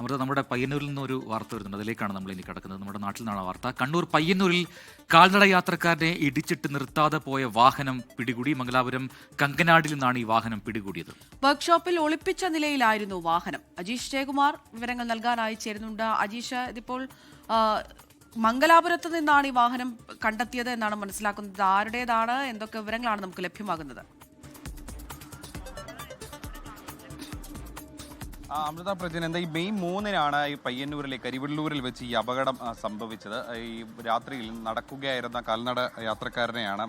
അമൃത, നമ്മുടെ പയ്യന്നൂരിൽ നിന്നൊരു വാർത്ത വരുന്നുണ്ട്, അതിലേക്കാണ് നമ്മൾ ഇനി കിടക്കുന്നത്. നമ്മുടെ നാട്ടിൽ നിന്നാണ് വാർത്ത. കണ്ണൂർ പയ്യന്നൂരിൽ കാൽനട യാത്രക്കാരനെ ഇടിച്ചിട്ട് നിർത്താതെ പോയ വാഹനം പിടികൂടി. മംഗലാപുരം കങ്കനാടിൽ നിന്നാണ് ഈ വാഹനം പിടികൂടിയത്. വർക്ക്ഷോപ്പിൽ ഒളിപ്പിച്ച നിലയിലായിരുന്നു വാഹനം. അജീഷ് ജയകുമാർ വിവരങ്ങൾ നൽകാനായി ചേരുന്നുണ്ട്. അജീഷ്, ഇതിപ്പോൾ മംഗലാപുരത്ത് നിന്നാണ് ഈ വാഹനം കണ്ടെത്തിയത് എന്നാണ് മനസ്സിലാക്കുന്നത്. ആരുടേതാണ്, എന്തൊക്കെ വിവരങ്ങളാണ് നമുക്ക് ലഭ്യമാകുന്നത്? അമൃത പ്രജൻ, എന്താ ഈ മെയ് 3-നാണ് ഈ പയ്യന്നൂരിലെ കരിവള്ളൂരിൽ വെച്ച് ഈ അപകടം സംഭവിച്ചത്. ഈ രാത്രിയിൽ നടക്കുകയായിരുന്ന കാൽനട യാത്രക്കാരനെയാണ്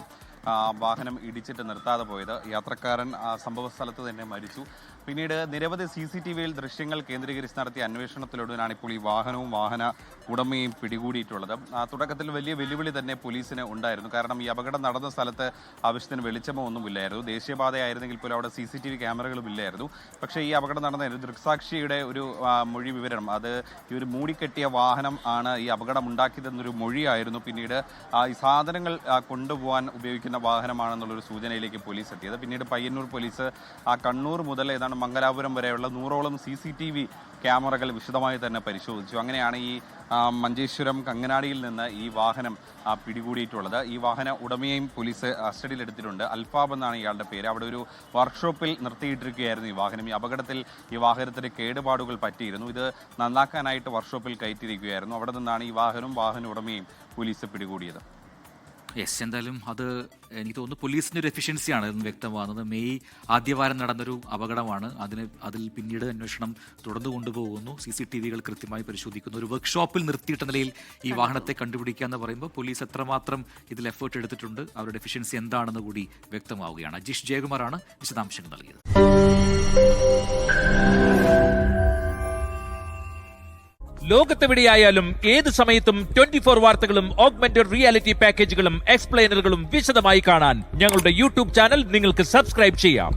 വാഹനം ഇടിച്ചിട്ട് നിർത്താതെ പോയത്. യാത്രക്കാരൻ സംഭവ സ്ഥലത്ത് തന്നെ മരിച്ചു. പിന്നീട് നിരവധി CCTVയിൽ ദൃശ്യങ്ങൾ കേന്ദ്രീകരിച്ച് നടത്തിയ അന്വേഷണത്തിലൊടുവിലാണ് ഇപ്പോൾ ഈ വാഹനവും വാഹന ഉടമയും പിടികൂടിയിട്ടുള്ളത്. തുടക്കത്തിൽ വലിയ വെല്ലുവിളി തന്നെ പോലീസിന് ഉണ്ടായിരുന്നു. കാരണം ഈ അപകടം നടന്ന സ്ഥലത്ത് ആവശ്യത്തിന് വെളിച്ചമോ ഒന്നുമില്ലായിരുന്നു. ദേശീയപാതയായിരുന്നെങ്കിൽ പോലും അവിടെ CCTV ക്യാമറകളും ഇല്ലായിരുന്നു. പക്ഷേ ഈ അപകടം നടന്ന ദൃക്സാക്ഷിയുടെ ഒരു മൊഴി വിവരണം, അത് ഈ ഒരു മൂടിക്കെട്ടിയ വാഹനം ആണ് ഈ അപകടം ഉണ്ടാക്കിയതെന്നൊരു മൊഴിയായിരുന്നു പിന്നീട് ഈ സാധനങ്ങൾ കൊണ്ടുപോകാൻ ഉപയോഗിക്കുന്ന വാഹനമാണെന്നുള്ളൊരു സൂചനയിലേക്ക് പോലീസ് എത്തിയത്. പിന്നീട് പയ്യന്നൂർ പോലീസ് കണ്ണൂർ മുതൽ ഏതാണ്ട് മംഗലാപുരം വരെയുള്ള 100ഓളം CCTV ക്യാമറകൾ വിശദമായി തന്നെ പരിശോധിച്ചു. അങ്ങനെയാണ് ഈ മഞ്ചേശ്വരം കങ്ങനാടിയിൽ നിന്ന് ഈ വാഹനം പിടികൂടിയിട്ടുള്ളത്. ഈ വാഹന ഉടമയെയും പോലീസ് കസ്റ്റഡിയിലെടുത്തിട്ടുണ്ട്. അൽഫാബ് എന്നാണ് ഇയാളുടെ പേര്. അവിടെ ഒരു വർക്ക്ഷോപ്പിൽ നിർത്തിയിട്ടിരിക്കുകയായിരുന്നു ഈ വാഹനം. ഈ അപകടത്തിൽ ഈ വാഹനത്തിന് കേടുപാടുകൾ പറ്റിയിരുന്നു. ഇത് നന്നാക്കാനായിട്ട് വർക്ക്ഷോപ്പിൽ കയറ്റിയിരിക്കുകയായിരുന്നു. അവിടെ നിന്നാണ് ഈ വാഹനവും വാഹന ഉടമയും പോലീസ് പിടികൂടിയത്. യെസ്, എന്തായാലും അത് എനിക്ക് തോന്നുന്നു പോലീസിൻ്റെ ഒരു എഫിഷ്യൻസിയാണ് എന്ന് വ്യക്തമാകുന്നത്. മെയ് ആദ്യവാരം നടന്നൊരു അപകടമാണ്. അതിൽ പിന്നീട് അന്വേഷണം തുടർന്നു കൊണ്ടുപോകുന്നു. CCTVകൾ കൃത്യമായി പരിശോധിക്കുന്നു. ഒരു വർക്ക്ഷോപ്പിൽ നിർത്തിയിട്ട നിലയിൽ ഈ വാഹനത്തെ കണ്ടുപിടിക്കുക എന്ന് പറയുമ്പോൾ പോലീസ് എത്രമാത്രം ഇതിൽ എഫേർട്ട് എടുത്തിട്ടുണ്ട്, അവരുടെ എഫിഷ്യൻസി എന്താണെന്ന് കൂടി വ്യക്തമാവുകയാണ്. അജീഷ് ജയകുമാറാണ് വിശദാംശങ്ങൾ നൽകിയത്. ലോകത്തെവിടെയായാലും ഏത് സമയത്തും 24 വാർത്തകളും ഓഗ്മെന്റഡ് റിയാലിറ്റി പാക്കേജുകളും എക്സ്പ്ലെയിനറുകളും വിശദമായി കാണാൻ ഞങ്ങളുടെ YouTube ചാനൽ നിങ്ങൾക്ക് സബ്സ്ക്രൈബ് ചെയ്യാം.